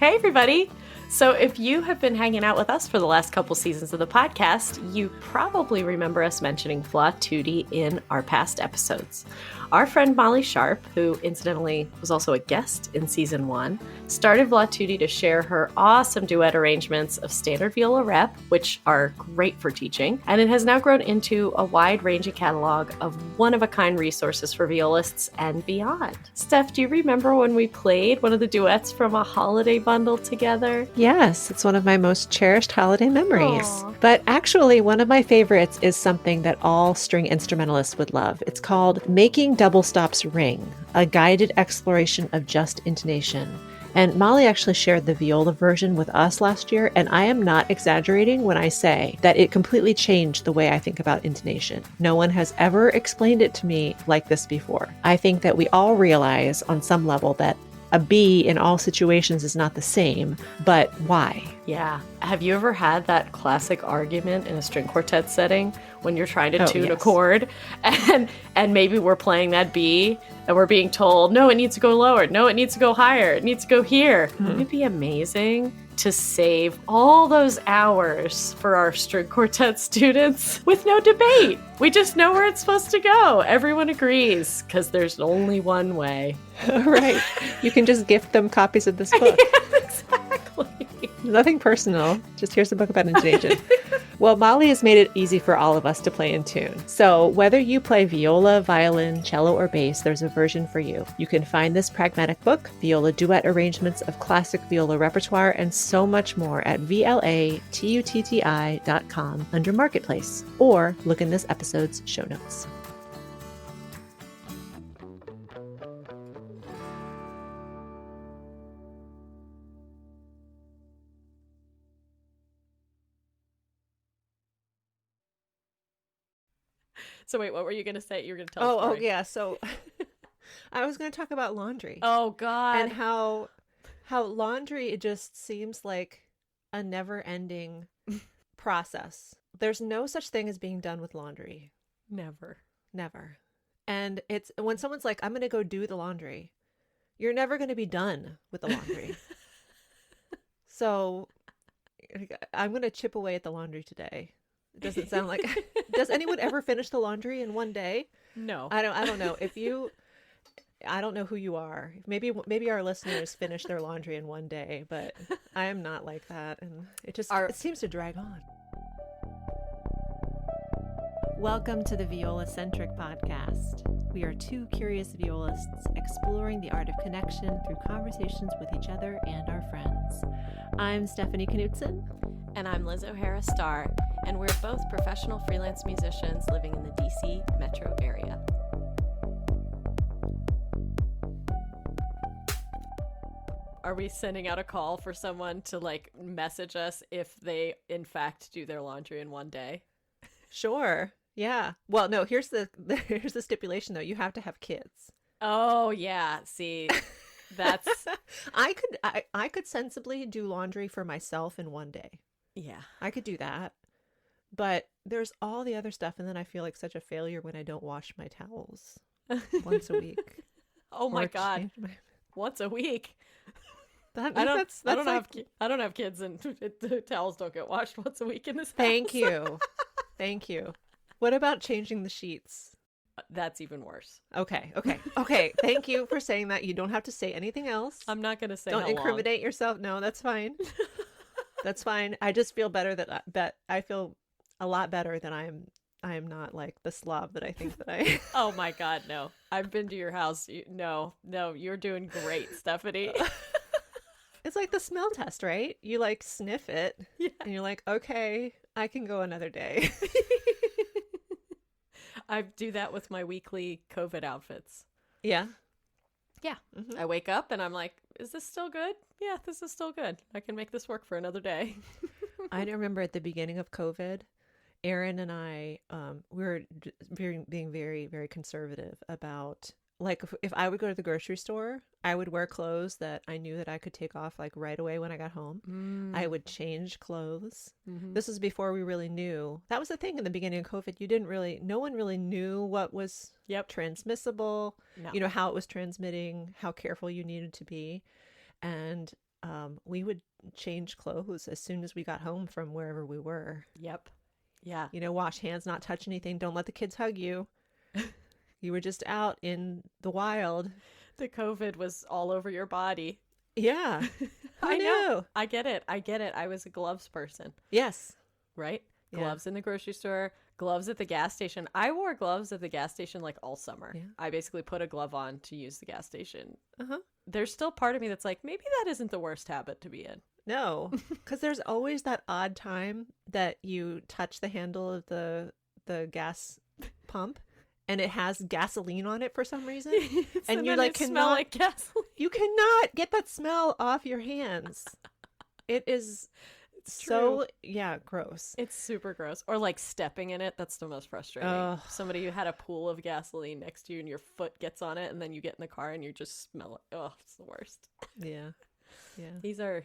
Hey, everybody. So if you have been hanging out with us for the last couple seasons of the podcast, you probably remember us mentioning Flaututi in our past episodes. Our friend Molly Sharp, who incidentally was also a guest in season 1, started Flaututi to share her awesome duet arrangements of standard viola rep, which are great for teaching, and it has now grown into a wide-ranging catalog of one-of-a-kind resources for violists and beyond. Steph, do you remember when we played one of the duets from a holiday bundle together? Yes, it's one of my most cherished holiday memories. Aww. But actually, one of my favorites is something that all string instrumentalists would love. It's called Making Double Stops Ring, a guided exploration of just intonation. And Molly actually shared the viola version with us last year, and I am not exaggerating when I say that it completely changed the way I think about intonation. No one has ever explained it to me like this before. I think that we all realize on some level that a B in all situations is not the same, but why? Yeah. Have you ever had that classic argument in a string quartet setting when you're trying to tune a chord and maybe we're playing that B and we're being told, no, it needs to go lower. No, it needs to go higher. It needs to go here. Wouldn't it be amazing to save all those hours for our string quartet students with no debate? We just know where it's supposed to go. Everyone agrees because there's only one way. Right. You can just gift them copies of this book. Yeah, exactly. Nothing personal. Just here's a book about intonation. Well, Molly has made it easy for all of us to play in tune. So whether you play viola, violin, cello, or bass, there's a version for you. You can find this pragmatic book, viola duet arrangements of classic viola repertoire, and so much more at vlatutti.com under Marketplace, or look in this episode's show notes. So wait, what were you going to say? You were going to tell us. Oh, yeah. So I was going to talk about laundry. Oh, God. And how laundry, it just seems like a never-ending process. There's no such thing as being done with laundry. Never. And it's when someone's like, I'm going to go do the laundry, you're never going to be done with the laundry. So I'm going to chip away at the laundry today. It doesn't sound like... Does anyone ever finish the laundry in one day? No. I don't know. I don't know who you are. Maybe our listeners finish their laundry in one day, but I am not like that, and it seems to drag on. Welcome to the Viola-centric podcast. We are two curious violists exploring the art of connection through conversations with each other and our friends. I'm Stephanie Knutson. And I'm Liz O'Hara Starr, and we're both professional freelance musicians living in the DC metro area. Are we sending out a call for someone to message us if they in fact do their laundry in one day? Sure. Yeah. Well, no, here's the stipulation though. You have to have kids. Oh, yeah. See, that's I could sensibly do laundry for myself in one day. Yeah. I could do that. But there's all the other stuff, and then I feel like such a failure when I don't wash my towels once a week. Oh my God. Once a week. I don't have kids, and the towels don't get washed once a week in this house. Thank you. What about changing the sheets? That's even worse. Okay. Thank you for saying that. You don't have to say anything else. I'm not going to say Don't incriminate yourself. No, that's fine. That's fine. I just feel better that I feel a lot better than I am not like the slob that I think that I. Oh my God, no! I've been to your house. No, you're doing great, Stephanie. It's like the smell test, right? You sniff it, and you're like, okay, I can go another day. I do that with my weekly COVID outfits. Yeah. Yeah. Mm-hmm. I wake up and I'm like, is this still good? Yeah, this is still good. I can make this work for another day. I remember at the beginning of COVID, Erin and I, we were being very, very conservative about, if I would go to the grocery store, I would wear clothes that I knew that I could take off right away when I got home. I would change clothes. Mm-hmm. This was before we really knew. That was the thing in the beginning of COVID. No one really knew what was transmissible, how it was transmitting, how careful you needed to be. And we would change clothes as soon as we got home from wherever we were. Yep. Yeah. Wash hands, not touch anything. Don't let the kids hug you. You were just out in the wild. The COVID was all over your body. Yeah. I know. I get it. I was a gloves person. Yes. Right? Yeah. Gloves in the grocery store, gloves at the gas station. I wore gloves at the gas station like all summer. Yeah. I basically put a glove on to use the gas station. Uh-huh. There's still part of me that's like, maybe that isn't the worst habit to be in. No, because there's always that odd time that you touch the handle of the gas pump and it has gasoline on it for some reason. And you like smell like gasoline. You cannot get that smell off your hands. It is so, yeah, gross. It's super gross. Or like stepping in it. That's the most frustrating. Somebody who had a pool of gasoline next to you and your foot gets on it and then you get in the car and you just smell it. Oh, it's the worst. Yeah. Yeah. These are,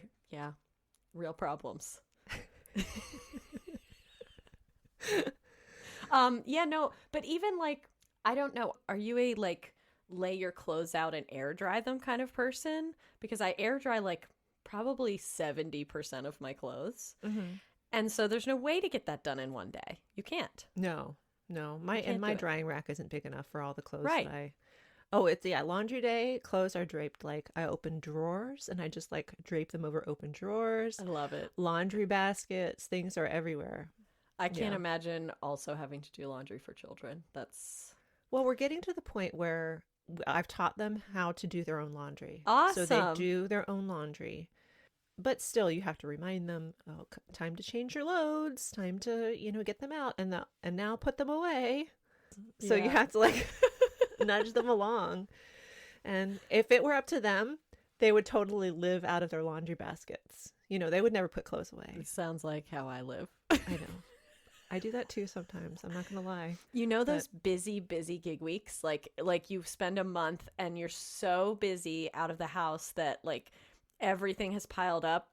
real problems. No, but even like, I don't know. Are you a like lay your clothes out and air dry them kind of person? Because I air dry like probably 70% of my clothes. Mm-hmm. And so there's no way to get that done in one day. You can't. No. My drying rack isn't big enough for all the clothes right. It's laundry day. Clothes are draped like I open drawers and I just like drape them over open drawers. I love it. Laundry baskets, things are everywhere. I can't imagine also having to do laundry for children. Well, we're getting to the point where I've taught them how to do their own laundry. Awesome. So they do their own laundry. But still, you have to remind them, time to change your loads, time to, get them out and now put them away. So you have to like nudge them along. And if it were up to them, they would totally live out of their laundry baskets. They would never put clothes away. It sounds like how I live. I know. I do that too sometimes. I'm not going to lie. Those busy gig weeks, like you spend a month and you're so busy out of the house that like everything has piled up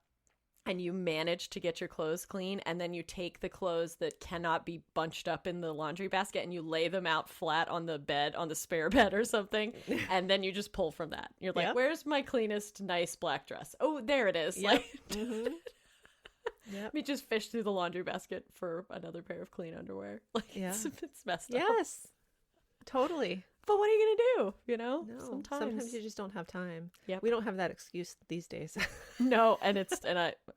and you manage to get your clothes clean. And then you take the clothes that cannot be bunched up in the laundry basket and you lay them out flat on the bed, on the spare bed or something. And then you just pull from that. You're like, where's my cleanest, nice black dress? Oh, there it is. Yep. Like, Let me just fish through the laundry basket for another pair of clean underwear. Like, it's messed up. Yes, totally. But what are you going to do? No, sometimes you just don't have time. Yep. We don't have that excuse these days. No, and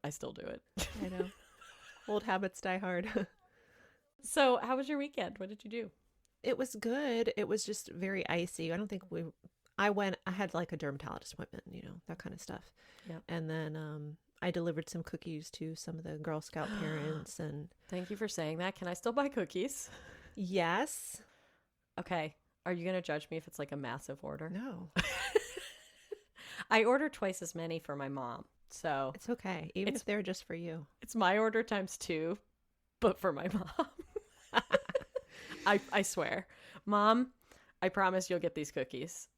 I still do it. I know. Old habits die hard. So how was your weekend? What did you do? It was good. It was just very icy. I don't think I had like a dermatologist appointment, that kind of stuff. Yeah. And then I delivered some cookies to some of the Girl Scout parents. And thank you for saying that. Can I still buy cookies? Yes. Okay. Are you going to judge me if it's like a massive order? No. I order twice as many for my mom. So it's okay. Even if they're just for you. It's my order times 2, but for my mom. I swear. Mom, I promise you'll get these cookies.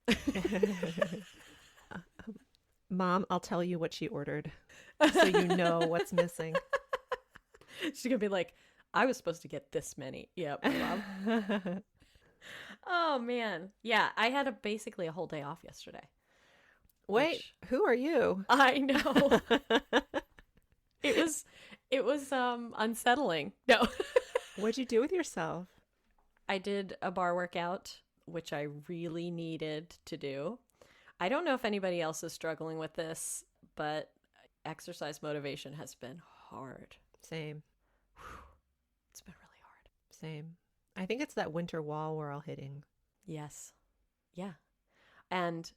Mom, I'll tell you what she ordered so you know what's missing. She's going to be like, I was supposed to get this many. Yep, Mom. Oh, man. Yeah, I had basically a whole day off yesterday. Wait, who are you? I know. It was unsettling. No. What'd you do with yourself? I did a bar workout, which I really needed to do. I don't know if anybody else is struggling with this, but exercise motivation has been hard. Same. It's been really hard. Same. I think it's that winter wall we're all hitting. Yes. Yeah. And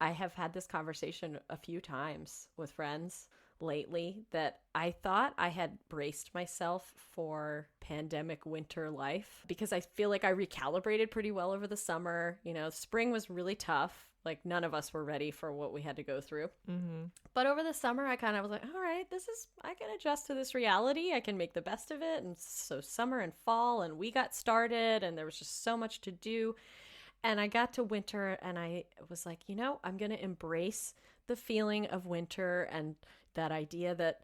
I have had this conversation a few times with friends lately that I thought I had braced myself for pandemic winter life because I feel like I recalibrated pretty well over the summer. Spring was really tough. Like none of us were ready for what we had to go through. Mm-hmm. But over the summer, I kind of was like, all right, I can adjust to this reality. I can make the best of it. And so summer and fall and we got started and there was just so much to do. And I got to winter and I was like, I'm going to embrace the feeling of winter and that idea that,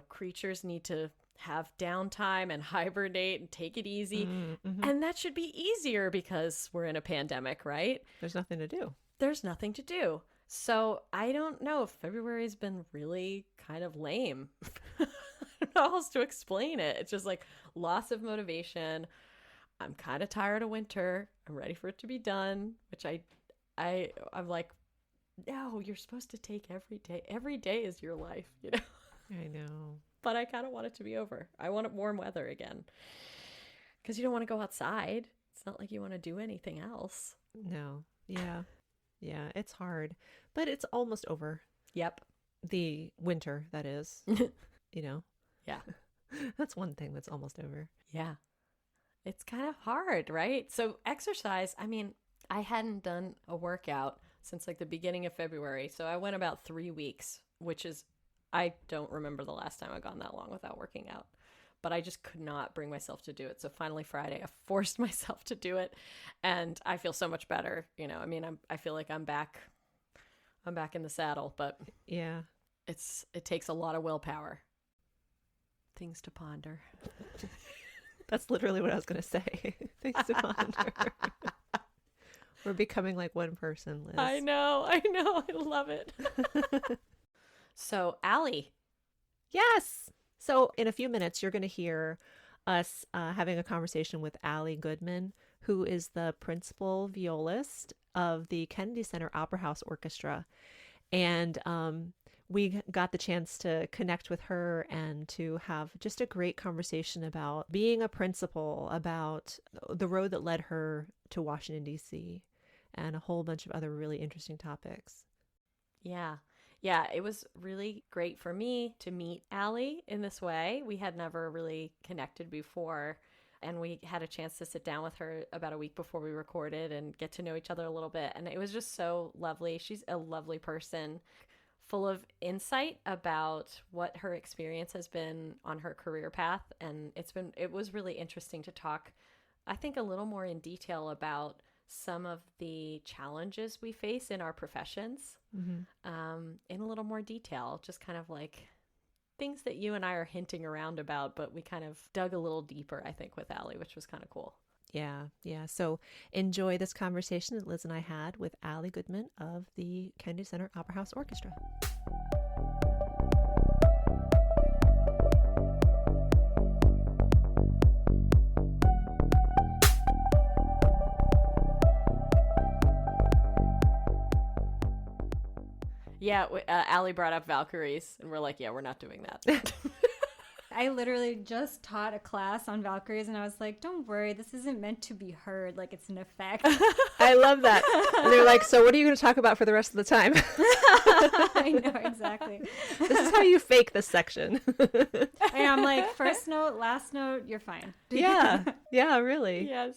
creatures need to have downtime and hibernate and take it easy. Mm-hmm. And that should be easier because we're in a pandemic, right? There's nothing to do. There's nothing to do. So I don't know. February's been really kind of lame. I don't know how else to explain it. It's just like loss of motivation. I'm kind of tired of winter. I'm ready for it to be done, which I'm like, no, you're supposed to take every day. Every day is your life, you know? I know. But I kind of want it to be over. I want warm weather again. Because you don't want to go outside. It's not like you want to do anything else. No. Yeah. Yeah, it's hard, but it's almost over. Yep. The winter, that is, you know? Yeah. That's one thing that's almost over. Yeah. It's kind of hard, right? So exercise, I mean, I hadn't done a workout since like the beginning of February. So I went about 3 weeks, which is, I don't remember the last time I've gone that long without working out. But I just could not bring myself to do it. So finally Friday, I forced myself to do it. And I feel so much better. You know, I mean, I feel like I'm back in the saddle, but yeah, it takes a lot of willpower. Things to ponder. That's literally what I was going to say. Things to ponder. We're becoming like one person, Liz. I know. I love it. So, Allie. Yes. So in a few minutes, you're going to hear us having a conversation with Ally Goodman, who is the principal violist of the Kennedy Center Opera House Orchestra. And we got the chance to connect with her and to have just a great conversation about being a principal, about the road that led her to Washington, D.C., and a whole bunch of other really interesting topics. Yeah. Yeah, it was really great for me to meet Ally in this way. We had never really connected before, and we had a chance to sit down with her about a week before we recorded and get to know each other a little bit. And it was just so lovely. She's a lovely person, full of insight about what her experience has been on her career path. And it was really interesting to talk, I think, a little more in detail about some of the challenges we face in our professions, in a little more detail, just kind of like things that you and I are hinting around about, but we kind of dug a little deeper, I think, with Ally, which was kind of cool. Yeah. So enjoy this conversation that Liz and I had with Ally Goodman of the Kennedy Center Opera House Orchestra. Yeah, Allie brought up Valkyries, and we're like, yeah, we're not doing that. I literally just taught a class on Valkyries, and I was like, don't worry, this isn't meant to be heard. Like, it's an effect. I love that. And they're like, so what are you going to talk about for the rest of the time? I know, exactly. This is how you fake this section. And I'm like, first note, last note, you're fine. Yeah, really. Yes.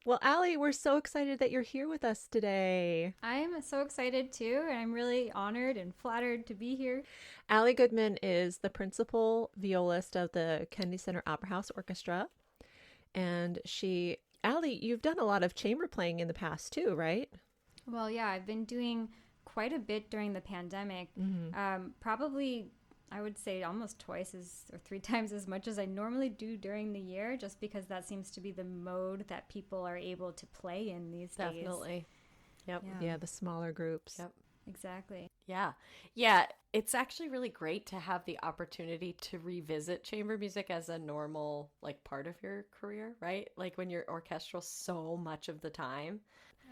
Well, Ally, we're so excited that you're here with us today. I'm so excited too, and I'm really honored and flattered to be here. Ally Goodman is the principal violist of the Kennedy Center Opera House Orchestra. And Ally, you've done a lot of chamber playing in the past too, right? Well, yeah, I've been doing quite a bit during the pandemic. Probably, I would say almost twice or 3 times as much as I normally do during the year, just because that seems to be the mode that people are able to play in these days. Definitely. Yep. Yeah, the smaller groups. Yep. Exactly. Yeah. Yeah. It's actually really great to have the opportunity to revisit chamber music as a normal, like, part of your career, right? Like when you're orchestral so much of the time.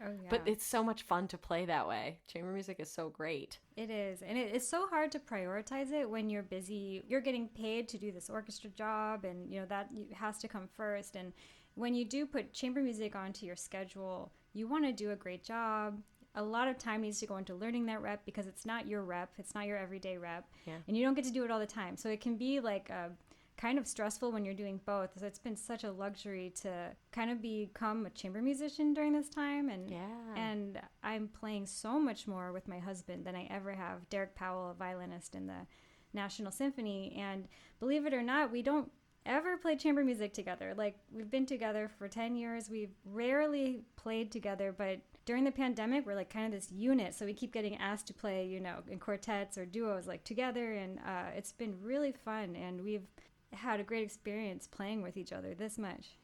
Oh, yeah. But it's so much fun to play that way. Chamber music is so great. It is. And it's so hard to prioritize it when you're busy. You're getting paid to do this orchestra job, and, that has to come first. And when you do put chamber music onto your schedule, you want to do a great job. A lot of time needs to go into learning that rep, because it's not your rep. It's not your everyday rep. Yeah. And you don't get to do it all the time. So it can be like kind of stressful when you're doing both. So it's been such a luxury to kind of become a chamber musician during this time. And I'm playing so much more with my husband than I ever have. Derek Powell, a violinist in the National Symphony. And believe it or not, we don't ever play chamber music together. Like, we've been together for 10 years. We've rarely played together, but during the pandemic, we're like kind of this unit. So we keep getting asked to play, in quartets or duos, like together. And it's been really fun. And we've had a great experience playing with each other this much.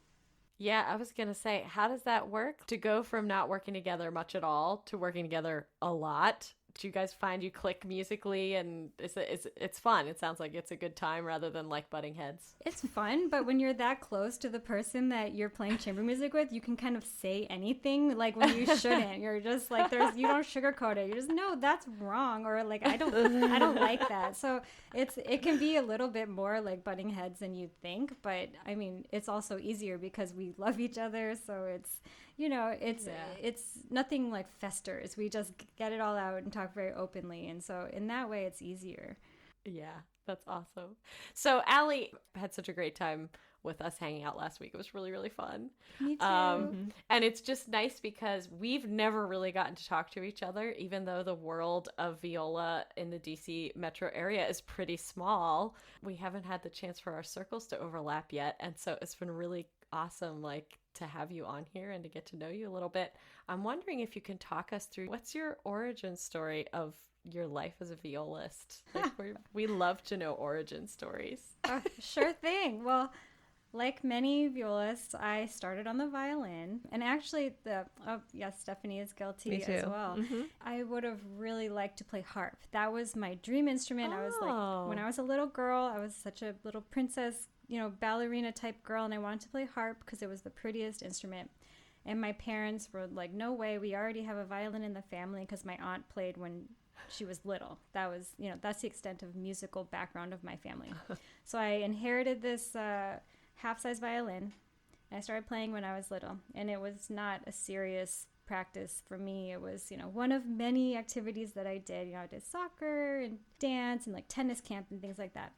Yeah, I was going to say, how does that work? To go from not working together much at all to working together a lot Do you guys find you click musically, and it's fun? It sounds like it's a good time rather than like butting heads. It's fun, but when you're that close to the person that you're playing chamber music with, you can kind of say anything like when you shouldn't. You're just like, you don't sugarcoat it. You just, no, that's wrong, or like I don't like that. So it can be a little bit more like butting heads than you think, but I mean, it's also easier because we love each other. So it's, it's nothing like festers. We just get it all out and talk very openly. And so in that way, it's easier. Yeah, that's awesome. So Ally had such a great time with us hanging out last week. It was really, really fun. Me too. And it's just nice because we've never really gotten to talk to each other, even though the world of viola in the DC metro area is pretty small. We haven't had the chance for our circles to overlap yet. And so it's been really awesome, like, to have you on here and to get to know you a little bit. I'm wondering if you can talk us through what's your origin story of your life as a violist. Like, we love to know origin stories. Sure thing. Well, like many violists, I started on the violin, and actually yes, Stephanie is guilty as well. Mm-hmm. I would have really liked to play harp. That was my dream instrument. I was like, when I was a little girl, I was such a little princess, ballerina type girl, and I wanted to play harp because it was the prettiest instrument. And my parents were like, no way, we already have a violin in the family, because my aunt played when she was little. That was, that's the extent of musical background of my family. So I inherited this half-size violin, and I started playing when I was little, and it was not a serious practice for me. It was, one of many activities that I did. I did soccer and dance and like tennis camp and things like that.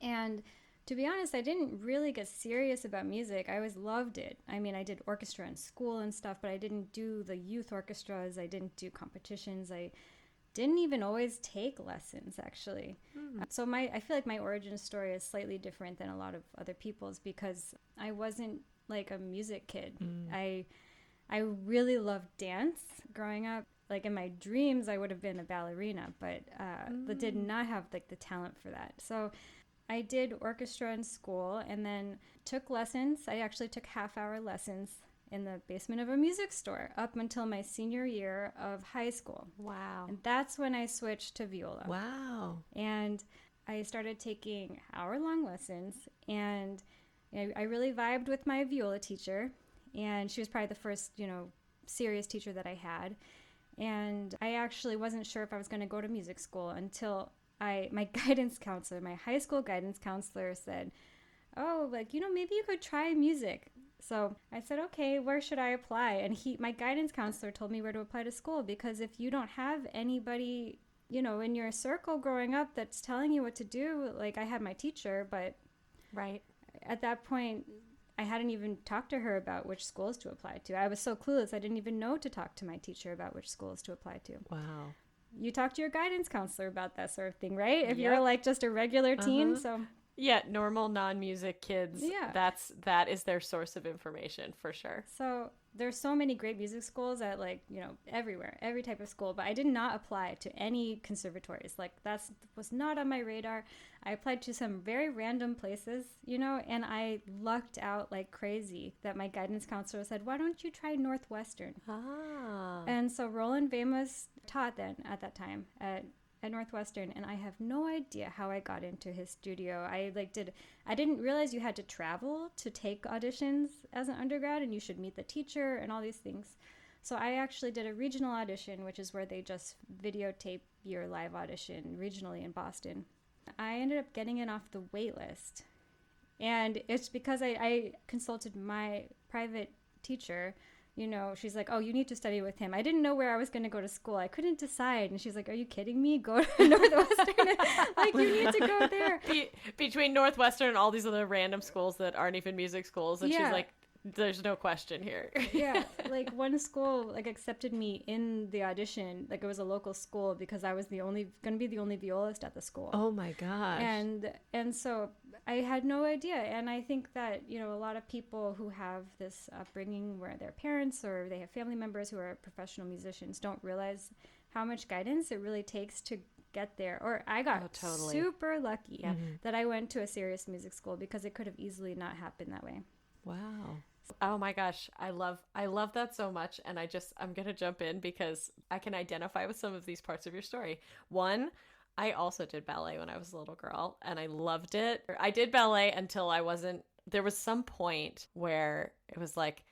And to be honest, I didn't really get serious about music. I always loved it. I mean, I did orchestra in school and stuff, but I didn't do the youth orchestras. I didn't do competitions. I didn't even always take lessons, actually. So I feel like my origin story is slightly different than a lot of other people's, because I wasn't like a music kid. I really loved dance growing up. Like in my dreams, I would have been a ballerina, but did not have like the talent for that. So I did orchestra in school and then took lessons. I actually took half-hour lessons in the basement of a music store up until my senior year of high school. Wow. And that's when I switched to viola. Wow. And I started taking hour-long lessons, and I really vibed with my viola teacher, and she was probably the first, serious teacher that I had. And I actually wasn't sure if I was going to go to music school until my guidance counselor, my high school guidance counselor, said, oh, like, maybe you could try music. So I said, okay, where should I apply? And my guidance counselor told me where to apply to school, because if you don't have anybody, in your circle growing up that's telling you what to do, like I had my teacher, but right at that point, I hadn't even talked to her about which schools to apply to. I was so clueless. I didn't even know to talk to my teacher about which schools to apply to. Wow. You talk to your guidance counselor about that sort of thing, right? If you're like just a regular teen, so... Yeah, normal non-music kids, yeah. that is their source of information for sure. So there's so many great music schools at everywhere, every type of school, but I did not apply to any conservatories. Like that was not on my radar. I applied to some very random places, and I lucked out like crazy that my guidance counselor said, why don't you try Northwestern? And so Roland Vamus taught then at that time at Northwestern, and I have no idea how I got into his studio. I didn't realize you had to travel to take auditions as an undergrad, and you should meet the teacher and all these things. So I actually did a regional audition, which is where they just videotape your live audition regionally in Boston. I ended up getting it off the wait list, and it's because I consulted my private teacher. She's like, oh, you need to study with him. I didn't know where I was going to go to school. I couldn't decide. And she's like, are you kidding me? Go to Northwestern. Like, you need to go there. Between Northwestern and all these other random schools that aren't even music schools. And she's like, there's no question here. Yeah. Like one school accepted me in the audition. Like it was a local school because I was going to be the only violist at the school. Oh my gosh. And so I had no idea. And I think that, a lot of people who have this upbringing where their parents or they have family members who are professional musicians don't realize how much guidance it really takes to get there. Or I got super lucky that I went to a serious music school, because it could have easily not happened that way. Wow. Oh my gosh, I love that so much, and I'm going to jump in because I can identify with some of these parts of your story. One, I also did ballet when I was a little girl, and I loved it. I did ballet until there was some point where it was like,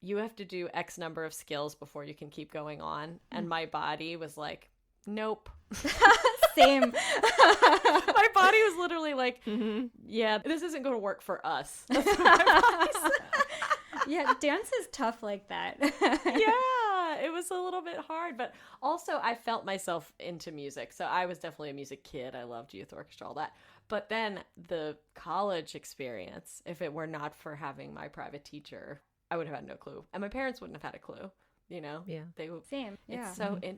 you have to do X number of skills before you can keep going on. And my body was like, nope. Same. My body was literally like, yeah, this isn't going to work for us. That's what my body said. Yeah, dance is tough like that. Yeah, it was a little bit hard. But also, I felt myself into music. So I was definitely a music kid. I loved youth orchestra, all that. But then the college experience, if it were not for having my private teacher, I would have had no clue. And my parents wouldn't have had a clue, you know? Yeah. Same. Yeah.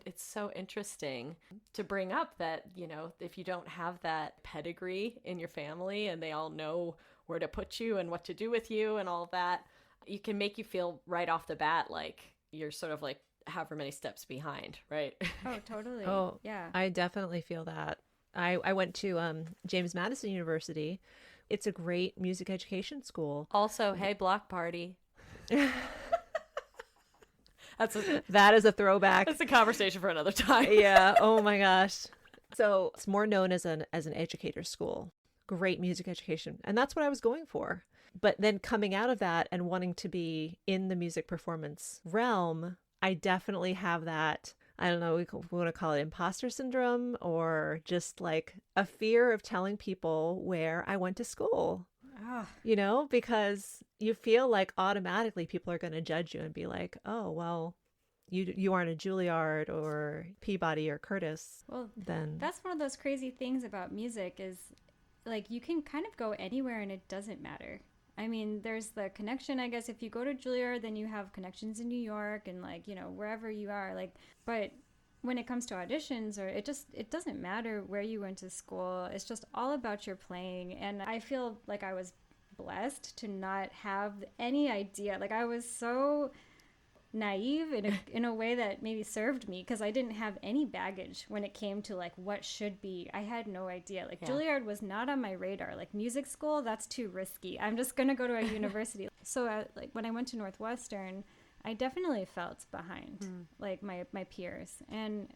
It's so interesting to bring up that, you know, if you don't have that pedigree in your family and they all know where to put you and what to do with you and all that, you can make you feel right off the bat like you're sort of like however many steps behind, right? Oh, totally. Oh, yeah. I definitely feel that. I went to James Madison University. It's a great music education school. Also, hey, block party. That is a throwback. That's a conversation for another time. Yeah. Oh my gosh. So it's more known as an educator school. Great music education. And that's what I was going for. But then coming out of that and wanting to be in the music performance realm, I definitely have that, I don't know, we want to call it imposter syndrome, or just like a fear of telling people where I went to school. You know, because you feel like automatically people are going to judge you and be like, oh, well, you aren't a Juilliard or Peabody or Curtis. Well, then that's one of those crazy things about music is like you can kind of go anywhere and it doesn't matter. I mean, there's the connection, I guess. If you go to Juilliard, then you have connections in New York and like, you know, wherever you are. Like, but when it comes to auditions, or it doesn't matter where you went to school. It's just all about your playing. And I feel like I was blessed to not have any idea. Like I was so naive in a way that maybe served me, because I didn't have any baggage when it came to like what should be. I had no idea. Like Juilliard was not on my radar. Like music school, that's too risky. I'm just gonna go to a university. So like when I went to Northwestern, I definitely felt behind like my peers, and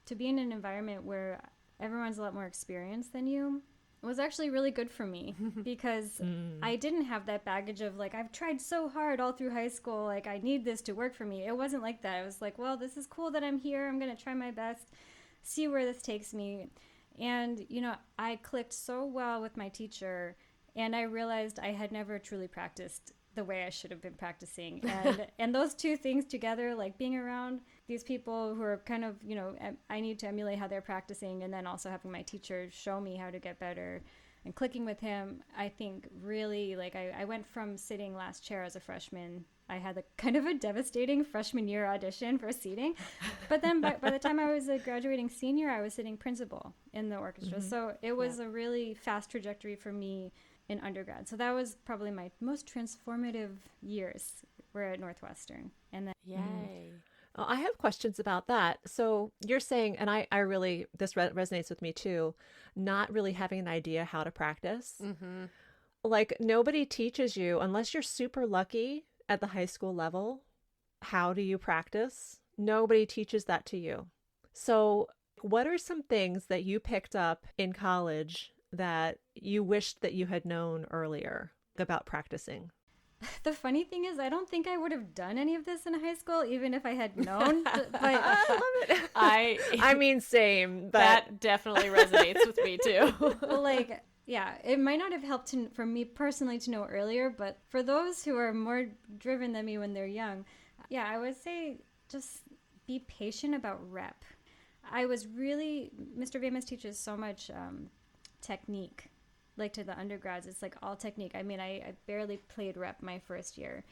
to be in an environment where everyone's a lot more experienced than you was actually really good for me, because I didn't have that baggage of like, I've tried so hard all through high school, like I need this to work for me. It wasn't like that. It was like, well, this is cool that I'm here. I'm going to try my best, see where this takes me. And, you know, I clicked so well with my teacher, and I realized I had never truly practiced the way I should have been practicing. And those two things together, like being around these people who are kind of, you know, I need to emulate how they're practicing, and then also having my teacher show me how to get better, and clicking with him, I think really, like, I went from sitting last chair as a freshman. I had a kind of a devastating freshman year audition for seating. But then by the time I was a graduating senior, I was sitting principal in the orchestra. So it was a really fast trajectory for me in undergrad. So that was probably my most transformative years were at Northwestern. And then Yay. Oh, I have questions about that. So you're saying, and I really, this resonates with me too, not really having an idea how to practice. Like nobody teaches you, unless you're super lucky at the high school level, how do you practice? Nobody teaches that to you. So what are some things that you picked up in college that you wished that you had known earlier about practicing? the funny thing is, I don't think I would have done any of this in high school, even if I had known. But I love it. I mean, same. But that definitely resonates with me too. Well, like, yeah, it might not have helped for me personally to know earlier, but for those who are more driven than me when they're young, yeah, I would say just be patient about rep. I was really, Mr. Vamus teaches so much technique. Like to the undergrads, it's like all technique. I mean, I barely played rep my first year.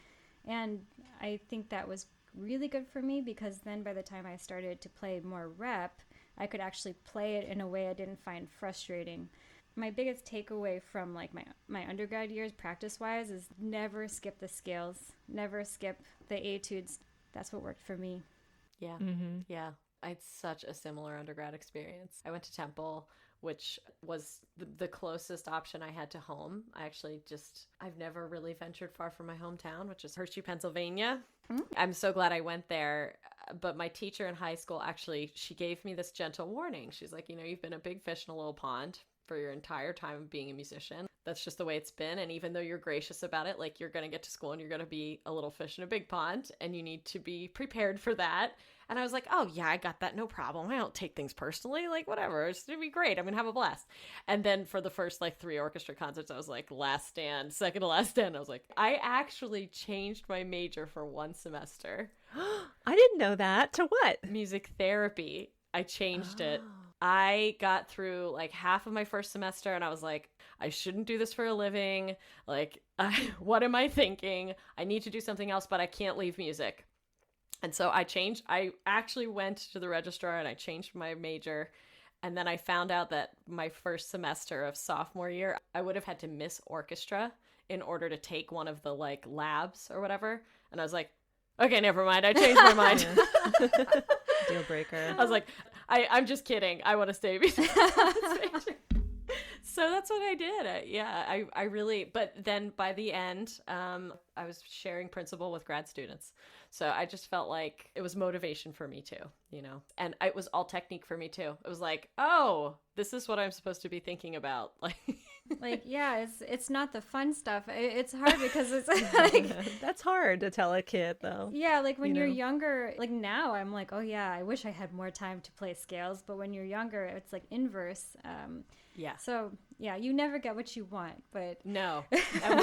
And I think that was really good for me, because then by the time I started to play more rep, I could actually play it in a way I didn't find frustrating. My biggest takeaway from like my undergrad years practice-wise is never skip the scales, never skip the etudes. That's what worked for me. Yeah. Yeah. I had such a similar undergrad experience. I went to Temple, which was the closest option I had to home. I've never really ventured far from my hometown, which is Hershey, Pennsylvania. I'm so glad I went there. But my teacher in high school, actually, she gave me this gentle warning. She's like, you've been a big fish in a little pond for your entire time of being a musician. That's just the way it's been. And even though you're gracious about it, like, you're going to get to school and you're going to be a little fish in a big pond, and you need to be prepared for that. And I was like, oh yeah, I got that. No problem. I don't take things personally. Like, whatever. It's going to be great. I'm going to have a blast. And then for the first 3 orchestra concerts, I was like, last stand, second to last stand. I was like, I actually changed my major for 1 semester. I didn't know that. To what? Music therapy. I changed it. I got through half of my first semester and I was like, I shouldn't do this for a living. What am I thinking? I need to do something else, but I can't leave music. And so I actually went to the registrar and I changed my major. And then I found out that my first semester of sophomore year, I would have had to miss orchestra in order to take one of the labs or whatever. And I was like, okay, never mind. I changed my mind. Deal breaker. I was like, I'm just kidding. I want to stay. So that's what I did. I really, but then by the end, I was sharing Principal with grad students. So I just felt like it was motivation for me too, and it was all technique for me too. It was like, oh, this is what I'm supposed to be thinking about. Yeah, it's not the fun stuff. It's hard because it's that's hard to tell a kid though. Yeah, when you're younger, now I'm like, oh yeah, I wish I had more time to play scales. But when you're younger, it's inverse. Yeah. So yeah, you never get what you want, but no. And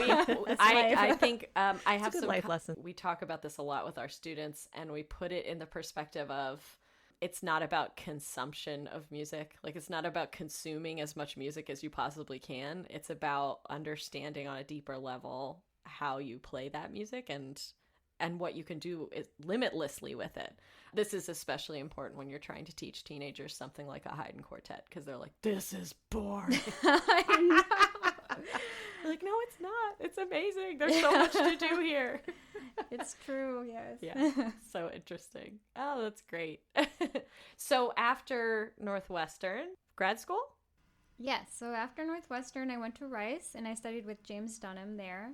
I think I have some life lesson. We talk about this a lot with our students, and we put it in the perspective of, it's not about consumption of music. It's not about consuming as much music as you possibly can. It's about understanding on a deeper level how you play that music and what you can do limitlessly with it. This is especially important when you're trying to teach teenagers something like a Haydn quartet, because they're like, this is boring. I know. You're like, no, it's not. It's amazing. There's so much to do here. It's true, yes. Yeah, so interesting. Oh, that's great. So after Northwestern, grad school? Yes, so after Northwestern, I went to Rice, and I studied with James Dunham there.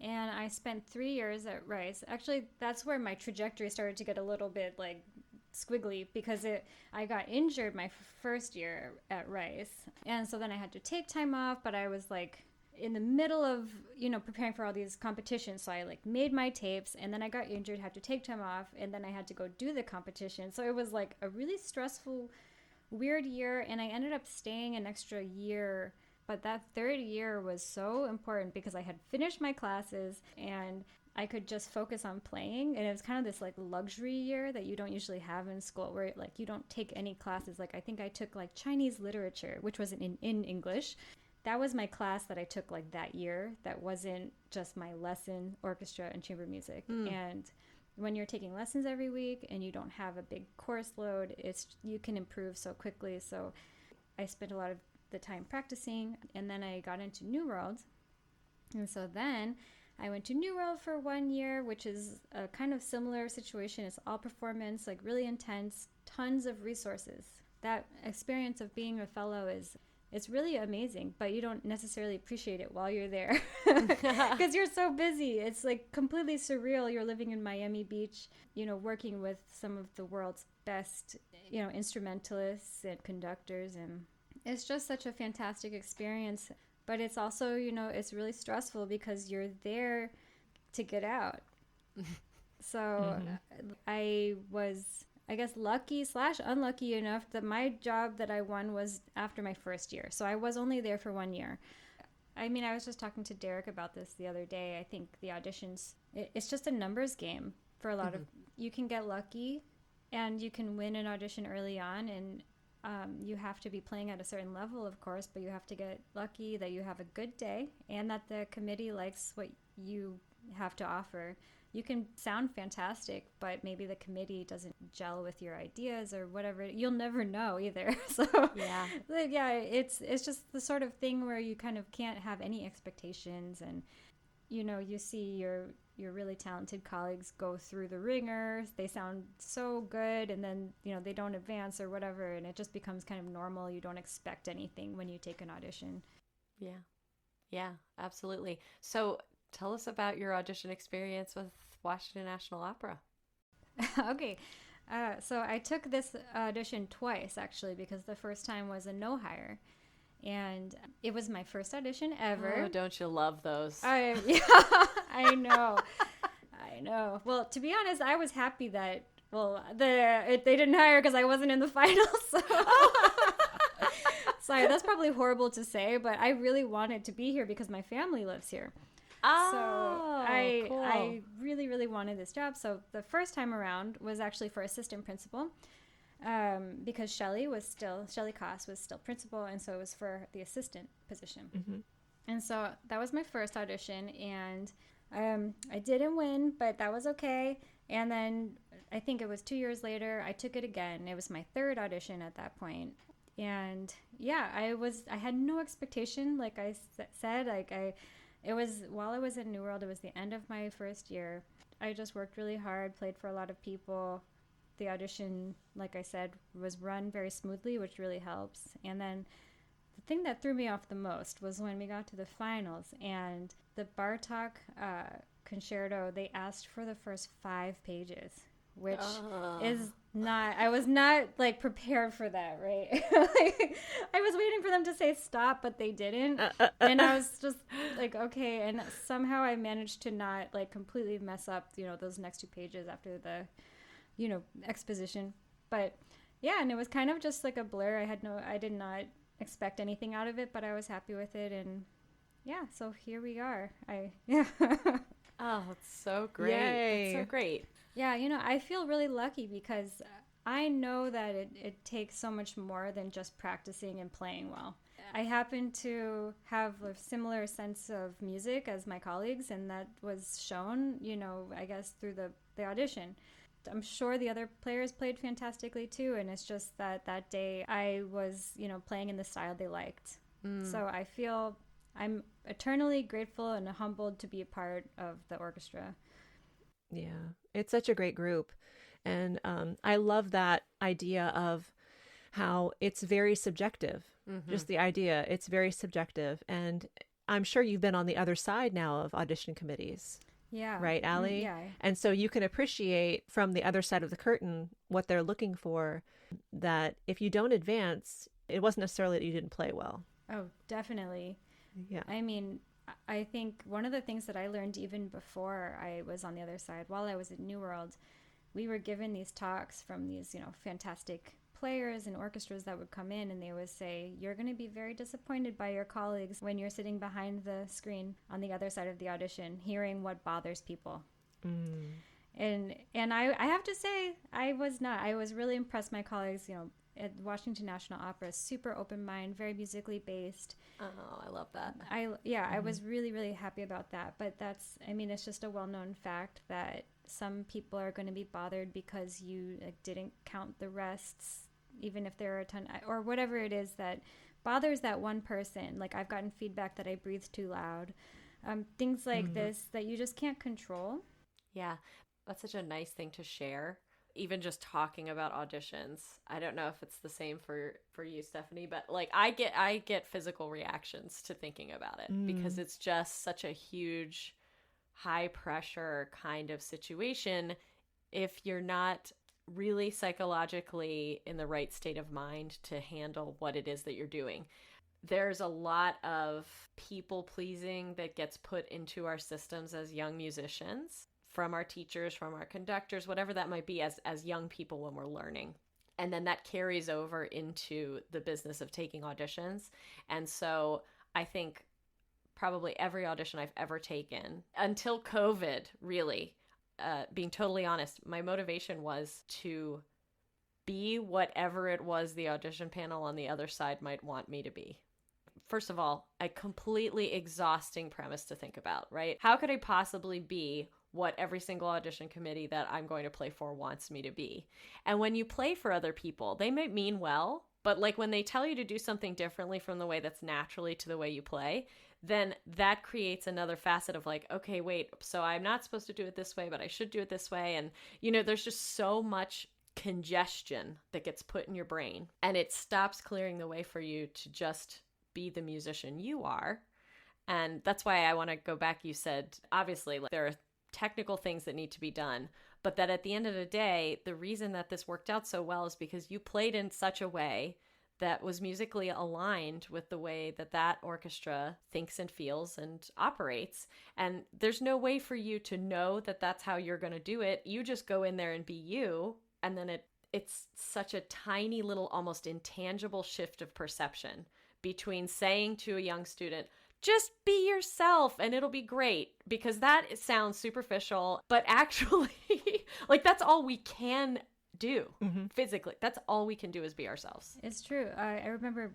And I spent 3 years at Rice. Actually, that's where my trajectory started to get a little bit squiggly, because I got injured my first year at Rice. And so then I had to take time off, but I was in the middle of, preparing for all these competitions. So I made my tapes, and then I got injured, had to take time off, and then I had to go do the competition. So it was a really stressful, weird year, and I ended up staying an extra year. But that third year was so important because I had finished my classes and I could just focus on playing. And it was kind of this luxury year that you don't usually have in school, where you don't take any classes. I think I took Chinese literature, which wasn't in English. That was my class that I took that year. That wasn't just my lesson, orchestra and chamber music. And when you're taking lessons every week and you don't have a big course load, you can improve so quickly. So I spent a lot of the time practicing, and then I got into New World. And so then I went to New World for 1 year, which is a kind of similar situation. It's all performance, really intense, tons of resources. That experience of being a fellow it's really amazing, but you don't necessarily appreciate it while you're there because you're so busy. It's completely surreal. You're living in Miami Beach, working with some of the world's best, instrumentalists and conductors, and it's just such a fantastic experience. But it's also, it's really stressful because you're there to get out. So I was, I guess, lucky/unlucky enough that my job that I won was after my first year. So I was only there for 1 year. I mean, I was just talking to Derek about this the other day. I think the auditions, it's just a numbers game for a lot of, you can get lucky and you can win an audition early on, and you have to be playing at a certain level, of course, but you have to get lucky that you have a good day and that the committee likes what you have to offer. You can sound fantastic, but maybe the committee doesn't gel with your ideas or whatever. You'll never know either. So yeah, it's just the sort of thing where you kind of can't have any expectations, and you see your really talented colleagues go through the ringer. They sound so good, and then, you know, they don't advance or whatever, and it just becomes kind of normal. You don't expect anything when you take an audition. Yeah, absolutely. So tell us about your audition experience with Washington National Opera. Okay. So I took this audition twice, actually, because the first time was a no hire. And it was my first audition ever. Oh, don't you love those? Yeah, I know. I know. Well, to be honest, I was happy that, they didn't hire because I wasn't in the finals. So. Sorry, that's probably horrible to say, but I really wanted to be here because my family lives here. Oh, so I really, really wanted this job. So the first time around was actually for assistant principal. Because Shelley Koss was still principal, and so it was for the assistant position. Mm-hmm. And so that was my first audition, and I didn't win, but that was okay. And then I think it was 2 years later, I took it again. It was my third audition at that point. And yeah, I had no expectation, like I said, it was, while I was at New World, it was the end of my first year. I just worked really hard, played for a lot of people. The audition, like I said, was run very smoothly, which really helps. And then the thing that threw me off the most was when we got to the finals, and the Bartok concerto, they asked for the first 5 pages, which is not, I was not like prepared for that, right? Like, I was waiting for them to say stop, but they didn't. And I was just like, okay. And somehow I managed to not like completely mess up, you know, those next 2 pages after the, you know, exposition. But yeah, and it was kind of just like a blur. I did not expect anything out of it, but I was happy with it. And yeah, so here we are. Oh, it's so great. Yay. It's so great. Yeah, you know, I feel really lucky because I know that it takes so much more than just practicing and playing well. I happen to have a similar sense of music as my colleagues, and that was shown, you know, I guess through the audition. I'm sure the other players played fantastically too, and it's just that day I was, you know, playing in the style they liked. So I feel I'm eternally grateful and humbled to be a part of the orchestra. Yeah, it's such a great group. And I love that idea of how it's very subjective. Mm-hmm. Just the idea, it's very subjective. And I'm sure you've been on the other side now of audition committees. Yeah. Right, Ally? Yeah. And so you can appreciate from the other side of the curtain what they're looking for, that if you don't advance, it wasn't necessarily that you didn't play well. Oh, definitely. Yeah. I mean, I think one of the things that I learned even before I was on the other side, while I was at New World, we were given these talks from these, you know, fantastic players and orchestras that would come in, and they would say, you're going to be very disappointed by your colleagues when you're sitting behind the screen on the other side of the audition, hearing what bothers people. And I have to say, I was not. I was really impressed. My colleagues, you know, at Washington National Opera, super open mind, very musically based. Oh, I love that. I was really, really happy about that. But that's, I mean, it's just a well-known fact that some people are going to be bothered because you didn't count the rests, even if there are a ton, or whatever it is that bothers that one person. Like, I've gotten feedback that I breathe too loud. Things like this that you just can't control. Yeah, that's such a nice thing to share. Even just talking about auditions, I don't know if it's the same for you, Stephanie, but like I get physical reactions to thinking about it because it's just such a huge, high pressure kind of situation. If you're not really psychologically in the right state of mind to handle what it is that you're doing, there's a lot of people pleasing that gets put into our systems as young musicians, from our teachers, from our conductors, whatever that might be, as young people when we're learning. And then that carries over into the business of taking auditions. And so I think probably every audition I've ever taken, until COVID, really, being totally honest, my motivation was to be whatever it was the audition panel on the other side might want me to be. First of all, a completely exhausting premise to think about, right? How could I possibly be what every single audition committee that I'm going to play for wants me to be? And when you play for other people, they might mean well, But like when they tell you to do something differently from the way that's naturally to the way you play, then that creates another facet of like, okay, wait, so I'm not supposed to do it this way, but I should do it this way. And, there's just so much congestion that gets put in your brain, and it stops clearing the way for you to just be the musician you are. And that's why I want to go back. You said, obviously, like, there are technical things that need to be done, but that at the end of the day, the reason that this worked out so well is because you played in such a way that was musically aligned with the way that that orchestra thinks and feels and operates. And there's no way for you to know that that's how you're going to do it. You just go in there and be you. And then it's such a tiny little, almost intangible shift of perception between saying to a young student, just be yourself and it'll be great, because that sounds superficial, but actually like that's all we can do physically. That's all we can do is be ourselves. It's true. I remember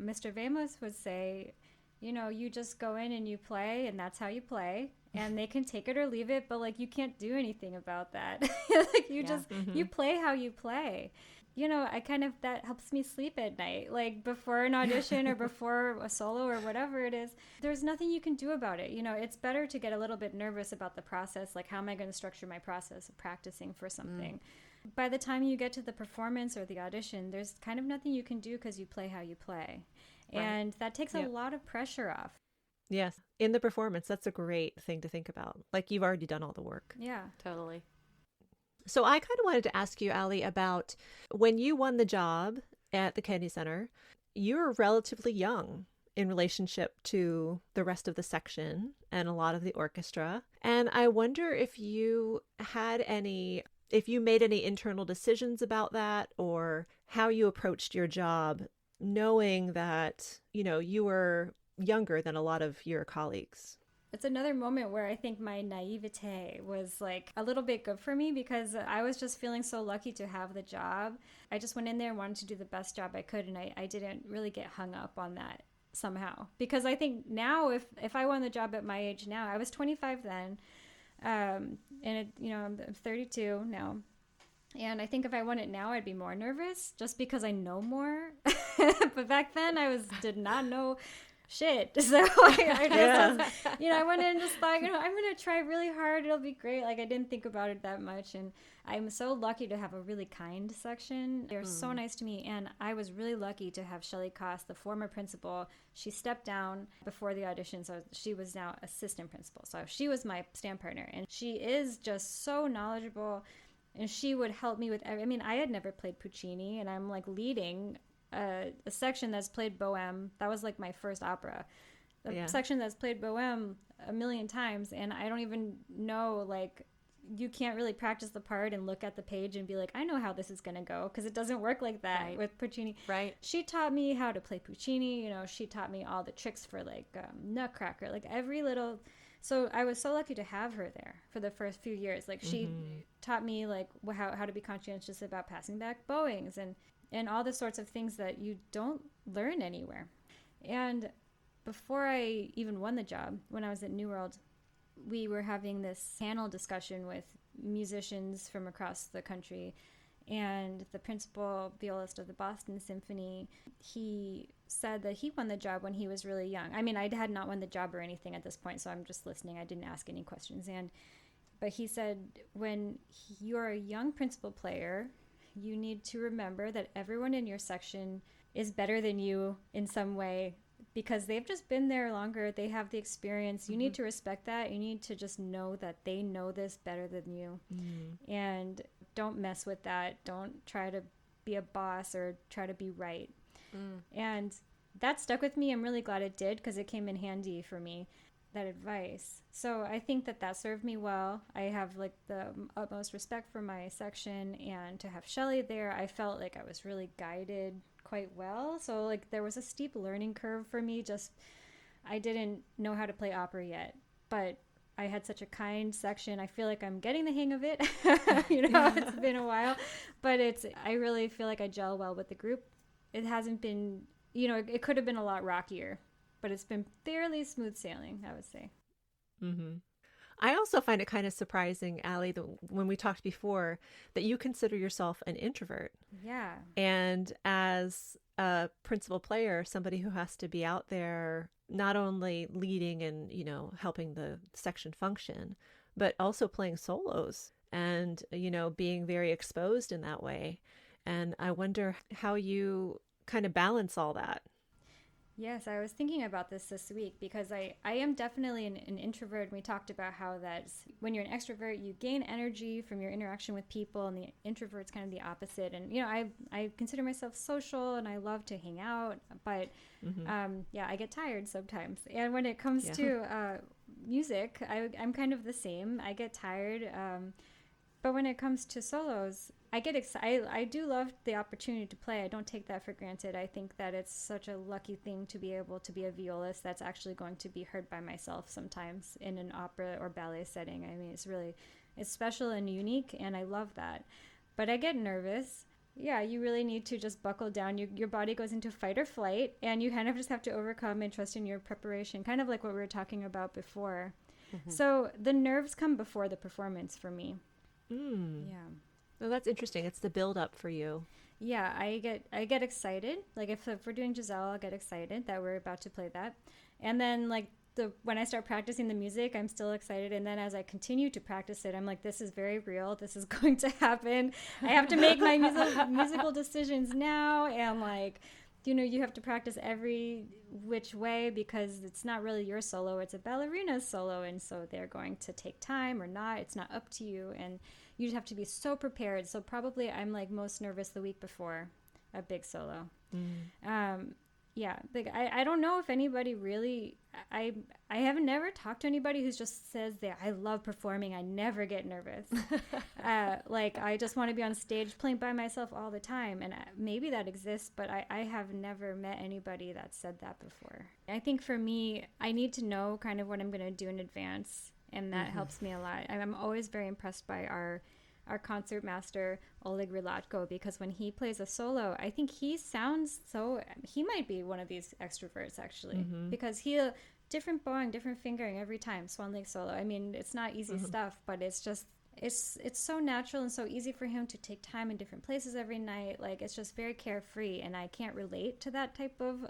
Mr. Vamos would say, you just go in and you play, and that's how you play, and they can take it or leave it, but like you can't do anything about that. Like you play how you play. That helps me sleep at night, like before an audition or before a solo or whatever it is. There's nothing you can do about it. It's better to get a little bit nervous about the process, like how am I going to structure my process of practicing for something. By the time you get to the performance or the audition, there's kind of nothing you can do because you play how you play. Right. And that takes a lot of pressure off. Yes. In the performance, that's a great thing to think about. Like you've already done all the work. Yeah, totally. So I kind of wanted to ask you, Ally, about when you won the job at the Kennedy Center, you were relatively young in relationship to the rest of the section and a lot of the orchestra. And I wonder if you made any internal decisions about that, or how you approached your job, knowing that, you were younger than a lot of your colleagues. It's another moment where I think my naivete was like a little bit good for me, because I was just feeling so lucky to have the job. I just went in there and wanted to do the best job I could, and I didn't really get hung up on that somehow. Because I think now if I won the job at my age now, I was 25 then, and I'm 32 now. And I think if I won it now, I'd be more nervous just because I know more. But back then did not know shit. So I went in and just thought, I'm going to try really hard. It'll be great. Like I didn't think about it that much. And I'm so lucky to have a really kind section. They're so nice to me. And I was really lucky to have Shelley Koss, the former principal. She stepped down before the audition. So she was now assistant principal. So she was my stand partner. And she is just so knowledgeable. And she would help me with I had never played Puccini, and I'm like leading a section that's played Bohème. That was like my first opera. The section that's played Bohème a million times, and I don't even know, like, you can't really practice the part and look at the page and be like, I know how this is going to go, because it doesn't work like that with Puccini. Right. She taught me how to play Puccini. She taught me all the tricks for like Nutcracker, like every little. So I was so lucky to have her there for the first few years. Like she taught me like how to be conscientious about passing back bowings and all the sorts of things that you don't learn anywhere. And before I even won the job, when I was at New World, we were having this panel discussion with musicians from across the country. And the principal violist of the Boston Symphony, he said that he won the job when he was really young. I had not won the job or anything at this point, so I'm just listening. I didn't ask any questions. But he said, when you're a young principal player, you need to remember that everyone in your section is better than you in some way, because they've just been there longer. They have the experience. You need to respect that. You need to just know that they know this better than you. And don't mess with that. Don't try to be a boss or try to be right. And that stuck with me. I'm really glad it did, because it came in handy for me, that advice. So I think that served me well. I have like the utmost respect for my section, and to have Shelley there, I felt like I was really guided quite well. So like there was a steep learning curve for me. I didn't know how to play opera yet, but I had such a kind section. I feel like I'm getting the hang of it. It's been a while, but I really feel like I gel well with the group. It hasn't been, it could have been a lot rockier, but it's been fairly smooth sailing, I would say. I also find it kind of surprising, Ally, when we talked before, that you consider yourself an introvert. Yeah. And as a principal player, somebody who has to be out there not only leading and, helping the section function, but also playing solos and, being very exposed in that way. And I wonder how you kind of balance all that. Yes, I was thinking about this week because I am definitely an introvert. We talked about how that's when you're an extrovert, you gain energy from your interaction with people, and the introvert's kind of the opposite. And, I consider myself social and I love to hang out, but I get tired sometimes. And when it comes to music, I'm kind of the same. I get tired. But when it comes to solos, I get excited. I do love the opportunity to play. I don't take that for granted. I think that it's such a lucky thing to be able to be a violist that's actually going to be heard by myself sometimes in an opera or ballet setting. I mean, it's special and unique, and I love that. But I get nervous. Yeah, you really need to just buckle down. Your body goes into fight or flight, and you kind of just have to overcome and trust in your preparation, kind of like what we were talking about before. Mm-hmm. So the nerves come before the performance for me. Yeah. Well, that's interesting. It's the build up for you. Yeah, I get excited. Like if we're doing Giselle, I'll get excited that we're about to play that. And then when I start practicing the music, I'm still excited. And then as I continue to practice it, I'm like, this is very real. This is going to happen. I have to make my musical decisions now. And you have to practice every which way because it's not really your solo. It's a ballerina's solo. And so they're going to take time or not. It's not up to you. And you just have to be so prepared. So probably I'm most nervous the week before a big solo. I don't know if anybody really, I have never talked to anybody who just says that I love performing. I never get nervous. I just want to be on stage playing by myself all the time. And maybe that exists, but I have never met anybody that said that before. I think for me, I need to know kind of what I'm going to do in advance. And that helps me a lot. I'm always very impressed by our concert master, Oleg Rilatko, because when he plays a solo, I think he might be one of these extroverts actually, because different bowing, different fingering every time, Swan Lake solo. I mean, it's not easy stuff, but it's just, it's so natural and so easy for him to take time in different places every night. It's just very carefree, and I can't relate to that type of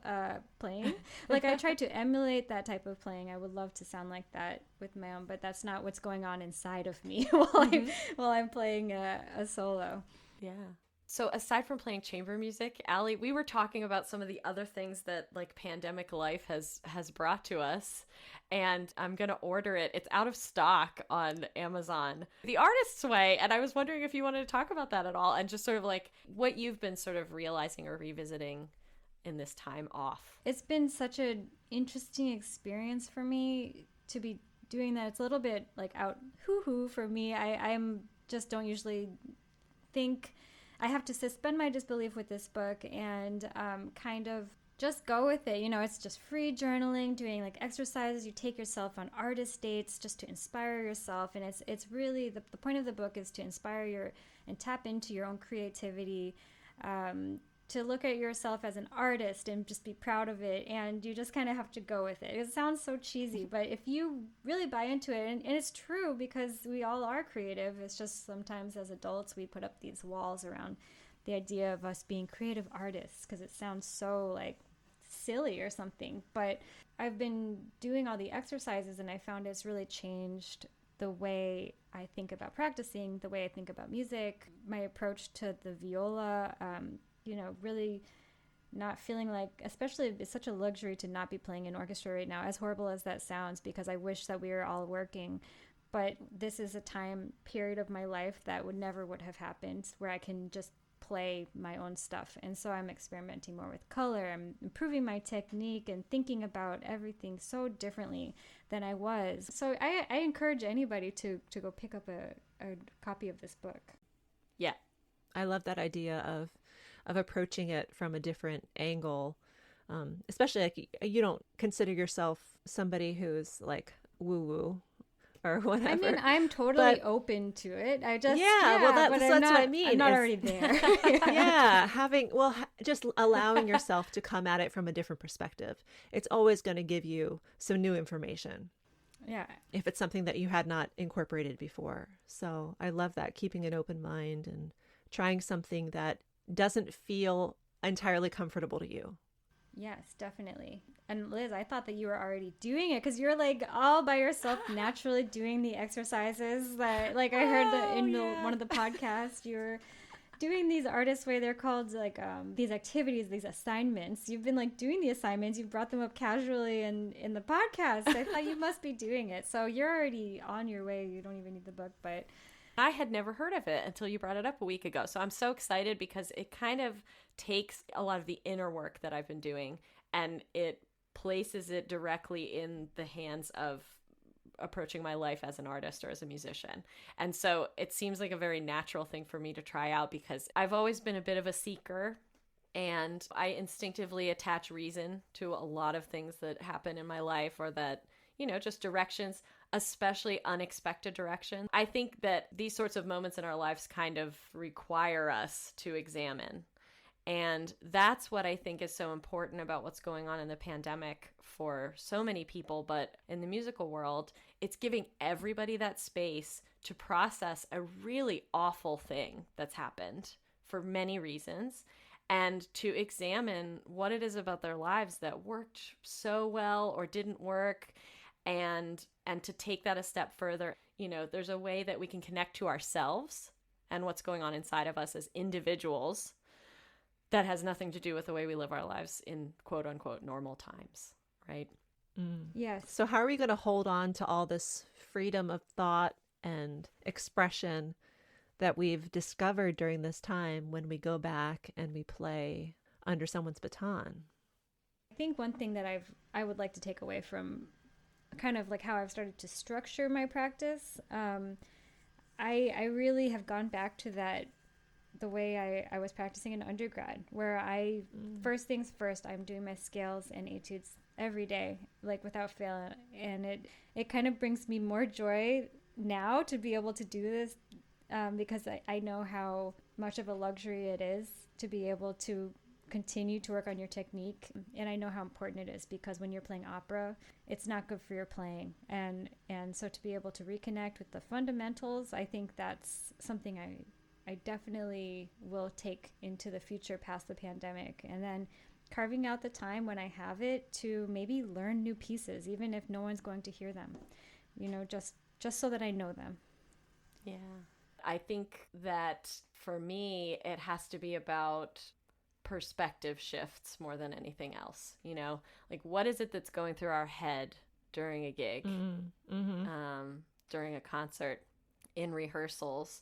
playing. I try to emulate that type of playing. I would love to sound like that with my own, but that's not what's going on inside of me while I'm playing a solo. Yeah. So aside from playing chamber music, Ally, we were talking about some of the other things that pandemic life has brought to us, and I'm going to order it. It's out of stock on Amazon. The Artist's Way, and I was wondering if you wanted to talk about that at all and just sort of what you've been sort of realizing or revisiting in this time off. It's been such an interesting experience for me to be doing that. It's a little bit out hoo-hoo for me. I'm just don't usually think. I have to suspend my disbelief with this book and kind of just go with it. It's just free journaling, doing exercises. You take yourself on artist dates just to inspire yourself. And it's really, the point of the book is to inspire and tap into your own creativity, to look at yourself as an artist and just be proud of it. And you just kind of have to go with it. It sounds so cheesy, but if you really buy into it, and it's true because we all are creative, it's just sometimes as adults we put up these walls around the idea of us being creative artists because it sounds so silly or something. But I've been doing all the exercises and I found it's really changed the way I think about practicing, the way I think about music, my approach to the viola, really not feeling especially it's such a luxury to not be playing in orchestra right now, as horrible as that sounds, because I wish that we were all working. But this is a time period of my life that would have happened where I can just play my own stuff. And so I'm experimenting more with color. I'm improving my technique and thinking about everything so differently than I was. So I encourage anybody to go pick up a copy of this book. Yeah. I love that idea of approaching it from a different angle, especially you don't consider yourself somebody who's woo-woo or whatever. I mean, I'm totally open to it. I just that's what I mean. I'm not already there. Just allowing yourself to come at it from a different perspective. It's always going to give you some new information. Yeah. if it's something that you had not incorporated before. So I love that, keeping an open mind and trying something that doesn't feel entirely comfortable to you. Yes, definitely. And Liz, I thought that you were already doing it because you're like all by yourself naturally doing the exercises that, like, I heard that in one of the podcasts, you're doing these artist way. They're called like these activities, these assignments. You've been like doing the assignments. You've brought them up casually in the podcast. I thought you must be doing it. So you're already on your way. You don't even need the book, but I had never heard of it until you brought it up a week ago. So I'm so excited because it kind of takes a lot of the inner work that I've been doing and it places it directly in the hands of approaching my life as an artist or as a musician. And so it seems like a very natural thing for me to try out because I've always been a bit of a seeker and I instinctively attach reason to a lot of things that happen in my life or that, you know, just directions, especially unexpected directions. I think that these sorts of moments in our lives kind of require us to examine. And that's what I think is so important about what's going on in the pandemic for so many people. But in the musical world, it's giving everybody that space to process a really awful thing that's happened for many reasons and to examine what it is about their lives that worked so well or didn't work and to take that a step further. You know, there's a way that we can connect to ourselves and what's going on inside of us as individuals that has nothing to do with the way we live our lives in quote unquote normal times, right? Yes. So how are we going to hold on to all this freedom of thought and expression that we've discovered during this time when we go back and we play under someone's baton? I think one thing that I would like to take away from kind of like how I've started to structure my practice, I really have gone back to that the way I was practicing in undergrad, where first things first, I'm doing my scales and etudes every day, like without fail. And it kind of brings me more joy now to be able to do this because I know how much of a luxury it is to be able to continue to work on your technique. And I know how important it is because when you're playing opera, it's not good for your playing. And so to be able to reconnect with the fundamentals, I think that's something I definitely will take into the future past the pandemic. And then carving out the time when I have it to maybe learn new pieces, even if no one's going to hear them, you know, just so that I know them. Yeah. I think that for me, it has to be about perspective shifts more than anything else. You know, like what is it that's going through our head during a gig, during a concert, in rehearsals?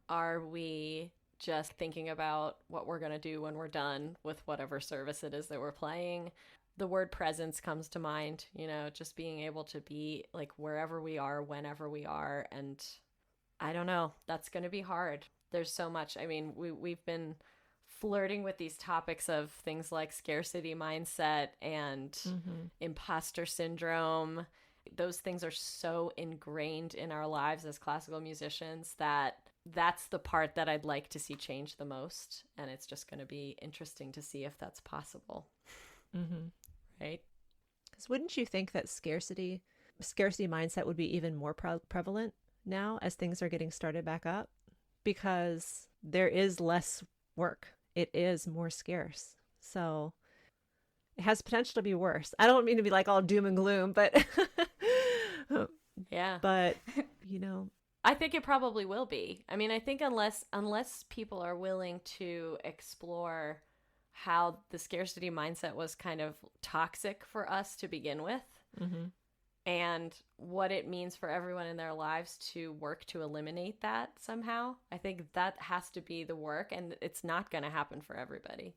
Are we just thinking about what we're going to do when we're done with whatever service it is that we're playing? The word presence comes to mind, you know, just being able to be like wherever we are, whenever we are. And I don't know, that's going to be hard. There's so much. I mean, we've been flirting with these topics of things like scarcity mindset and imposter syndrome. Those things are so ingrained in our lives as classical musicians that that's the part that I'd like to see change the most. And it's just going to be interesting to see if that's possible. Right? Because wouldn't you think that scarcity mindset would be even more prevalent now as things are getting started back up? Because there is less work. It is more scarce. So it has potential to be worse. I don't mean to be like all doom and gloom, but yeah. But, you know, I think it probably will be. I mean, I think unless people are willing to explore how the scarcity mindset was kind of toxic for us to begin with, and what it means for everyone in their lives to work to eliminate that somehow, I think that has to be the work, and it's not going to happen for everybody.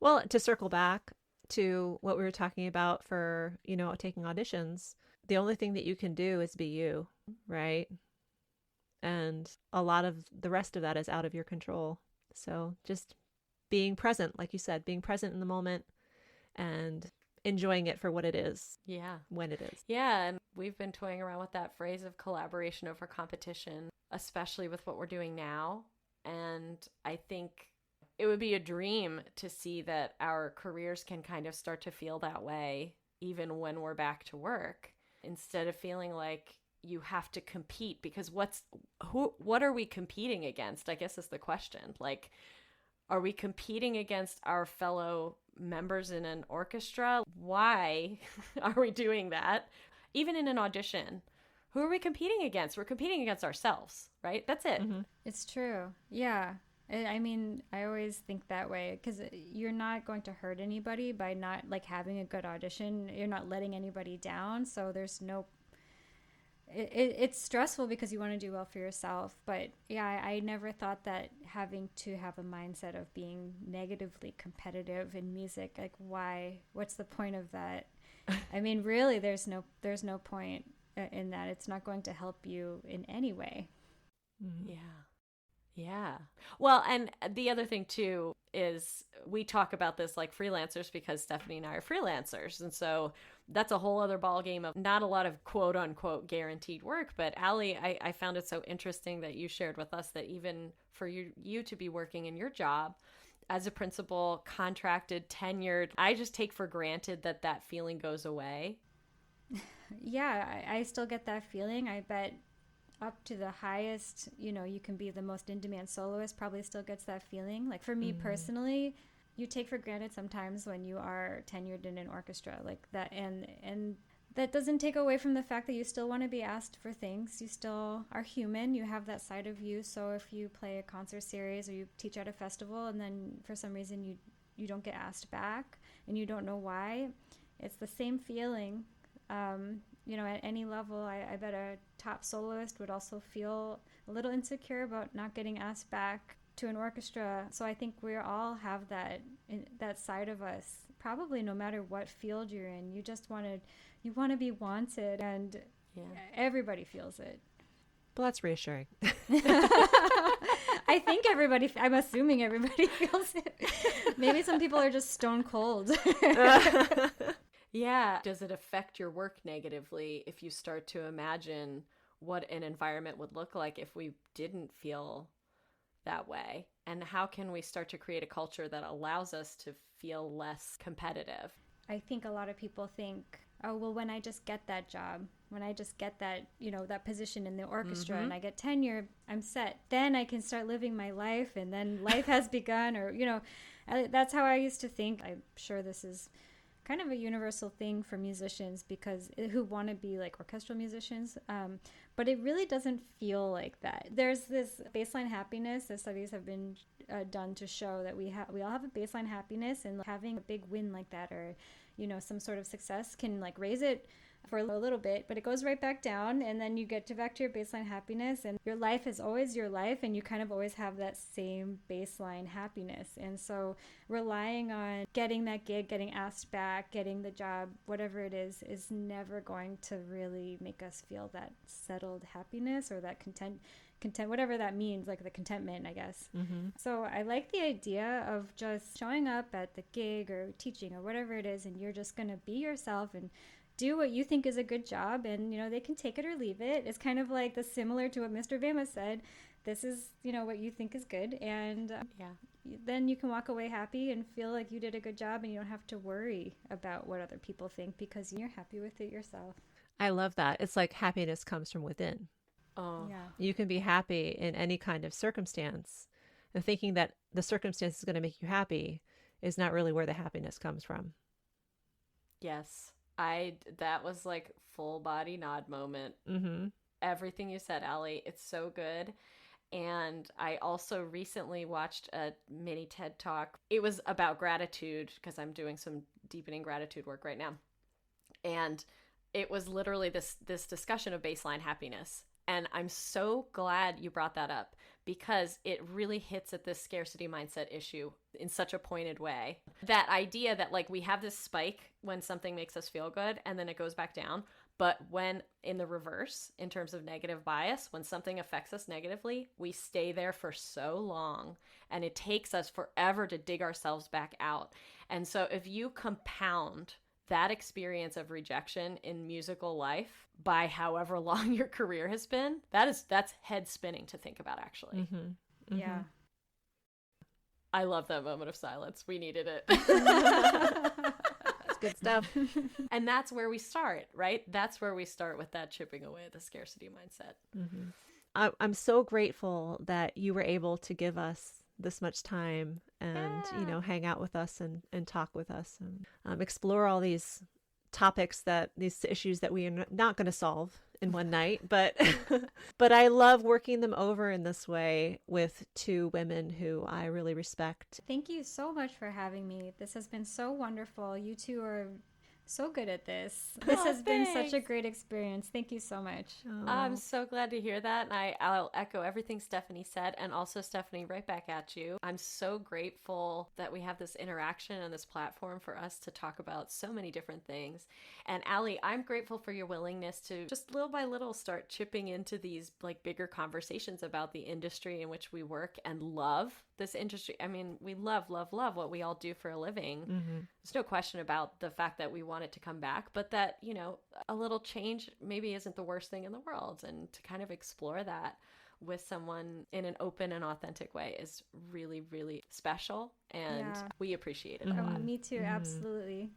Well, to circle back to what we were talking about for, you know, taking auditions, the only thing that you can do is be you, right? And a lot of the rest of that is out of your control. So just being present, like you said, being present in the moment and enjoying it for what it is. Yeah. When it is. Yeah. And we've been toying around with that phrase of collaboration over competition, especially with what we're doing now. And I think it would be a dream to see that our careers can kind of start to feel that way, even when we're back to work. instead of feeling like you have to compete, because what are we competing against, I guess, is the question. Like, are we competing against our fellow members in an orchestra? Why are we doing that? Even in an audition, who are we competing against? We're competing against ourselves, right? That's it. Mm-hmm. It's true. Yeah. I mean, I always think that way, because you're not going to hurt anybody by not like having a good audition. You're not letting anybody down. So there's no, it's stressful because you want to do well for yourself. But yeah, I never thought that having to have a mindset of being negatively competitive in music, like what's the point of that? I mean, really, there's no point in that. It's not going to help you in any way. Mm-hmm. Yeah. Yeah. Well, and the other thing too is we talk about this like freelancers because Stephanie and I are freelancers. And so that's a whole other ballgame of not a lot of quote unquote guaranteed work. But Ally, I found it so interesting that you shared with us that even for you to be working in your job as a principal, contracted, tenured, I just take for granted that feeling goes away. Yeah, I still get that feeling. I bet up to the highest, you can be the most in-demand soloist, probably still gets that feeling. Like for me personally, you take for granted sometimes when you are tenured in an orchestra like that, and that doesn't take away from the fact that you still want to be asked for things. You still are human. You have that side of you. So if you play a concert series or you teach at a festival and then for some reason you don't get asked back and you don't know why, it's the same feeling. At any level, I bet a top soloist would also feel a little insecure about not getting asked back to an orchestra. So I think we all have that side of us, probably no matter what field you're in. You just want to be wanted, and everybody feels it. Well, that's reassuring. I think I'm assuming everybody feels it. Maybe some people are just stone cold. Yeah. Does it affect your work negatively if you start to imagine what an environment would look like if we didn't feel that way? And how can we start to create a culture that allows us to feel less competitive? I think a lot of people think, oh, well, when I just get that job, when I just get that, that position in the orchestra and I get tenure, I'm set. Then I can start living my life and then life has begun, or, that's how I used to think. I'm sure this is kind of a universal thing for musicians who want to be like orchestral musicians, but it really doesn't feel like that. There's this baseline happiness that studies have been done to show that we all have a baseline happiness, and having a big win like that or some sort of success can like raise it for a little bit, but it goes right back down, and then you get back to your baseline happiness, and your life is always your life, and you kind of always have that same baseline happiness. And so relying on getting that gig, getting asked back, getting the job, whatever it is never going to really make us feel that settled happiness or that content, whatever that means, like the contentment, I guess. Mm-hmm. So I like the idea of just showing up at the gig or teaching or whatever it is, and you're just going to be yourself and do what you think is a good job, and they can take it or leave it. It's kind of like similar to what Mr. Vama said. This is what you think is good, and then you can walk away happy and feel like you did a good job, and you don't have to worry about what other people think because you're happy with it yourself. I love that. It's like happiness comes from within. Oh, yeah. You can be happy in any kind of circumstance, and thinking that the circumstance is going to make you happy is not really where the happiness comes from. yes. That was like full body nod moment. Mm-hmm. Everything you said, Ally, it's so good. And I also recently watched a mini TED Talk. It was about gratitude because I'm doing some deepening gratitude work right now. And it was literally this discussion of baseline happiness. And I'm so glad you brought that up because it really hits at this scarcity mindset issue in such a pointed way. That idea that like we have this spike when something makes us feel good and then it goes back down. But when in the reverse, in terms of negative bias, when something affects us negatively, we stay there for so long and it takes us forever to dig ourselves back out. And so if you compound that experience of rejection in musical life by however long your career has been, that's head spinning to think about, actually. Mm-hmm. Mm-hmm. Yeah. I love that moment of silence. We needed it. good stuff. And that's where we start, right? That's where we start with that chipping away at the scarcity mindset. Mm-hmm. I'm so grateful that you were able to give us this much time and, hang out with us and talk with us and explore all these topics, these issues that we are not going to solve in one night, but but I love working them over in this way with two women who I really respect. Thank you so much for having me. This has been so wonderful. You two are so good at this. This has been such a great experience. Thank you so much. Oh. I'm so glad to hear that. And I'll echo everything Stephanie said. And also, Stephanie, right back at you. I'm so grateful that we have this interaction and this platform for us to talk about so many different things. And Ally, I'm grateful for your willingness to just little by little start chipping into these like bigger conversations about the industry in which we work and love this industry. I mean, we love what we all do for a living. Mm-hmm. There's no question about the fact that we want it to come back, but that, a little change maybe isn't the worst thing in the world. And to kind of explore that with someone in an open and authentic way is really, really special. And we appreciate it a lot. Me too. Absolutely.